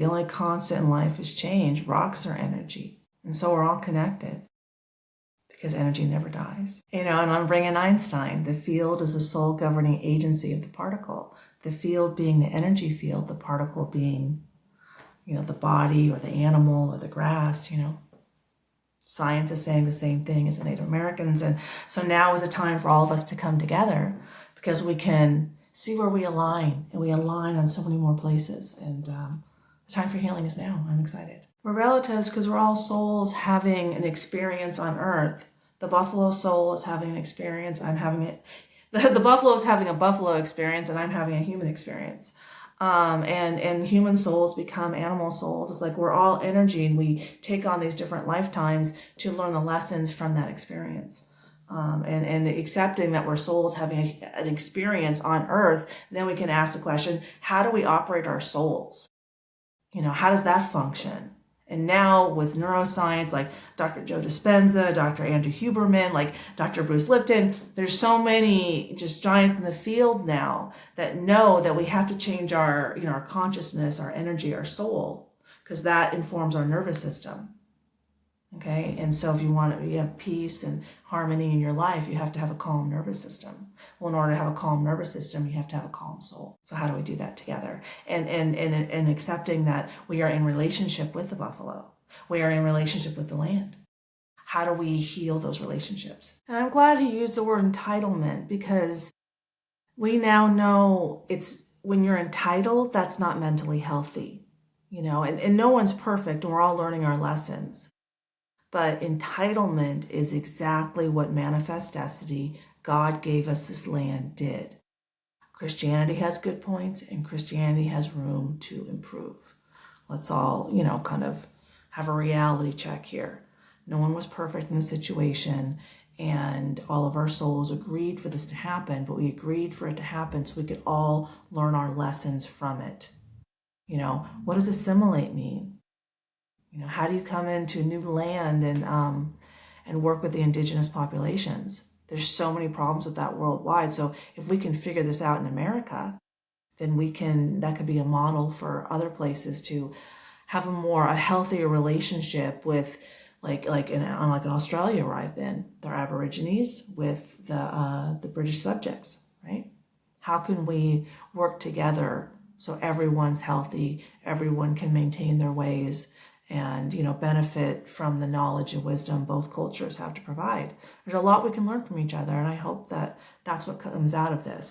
The only constant in life is change. Rocks are energy. And so we're all connected because energy never dies. And I'm bringing Einstein. The field is the sole governing agency of the particle. The field being the energy field, the particle being, the body or the animal or the grass, Science is saying the same thing as the Native Americans. And so now is a time for all of us to come together because we can see where we align, and we align on so many more places. And the time for healing is now. I'm excited. We're relatives because we're all souls having an experience on Earth. The buffalo soul is having an experience. I'm having it. The buffalo is having a buffalo experience, and I'm having a human experience. And human souls become animal souls. It's like we're all energy, and we take on these different lifetimes to learn the lessons from that experience. And accepting that we're souls having an experience on Earth, then we can ask the question, how do we operate our souls? How does that function? And now with neuroscience, like Dr. Joe Dispenza, Dr. Andrew Huberman, like Dr. Bruce Lipton, there's so many just giants in the field now that know that we have to change our, our consciousness, our energy, our soul, because that informs our nervous system. Okay, and so if you have peace and harmony in your life, you have to have a calm nervous system. Well, in order to have a calm nervous system, you have to have a calm soul. So how do we do that together? And accepting that we are in relationship with the buffalo. We are in relationship with the land. How do we heal those relationships? And I'm glad he used the word entitlement, because we now know it's when you're entitled, that's not mentally healthy. And no one's perfect, and we're all learning our lessons. But entitlement is exactly what manifest destiny, God gave us this land, did. Christianity has good points, and Christianity has room to improve. Let's all, kind of have a reality check here. No one was perfect in the situation, and all of our souls agreed for this to happen, but we agreed for it to happen so we could all learn our lessons from it. What does assimilate mean? How do you come into a new land and work with the indigenous populations? There's so many problems with that worldwide. So if we can figure this out in America, then that could be a model for other places to have a healthier relationship with, like in Australia where I've been, their Aborigines with the British subjects, right? How can we work together so everyone's healthy, everyone can maintain their ways, and benefit from the knowledge and wisdom both cultures have to provide? There's a lot we can learn from each other, and I hope that that's what comes out of this.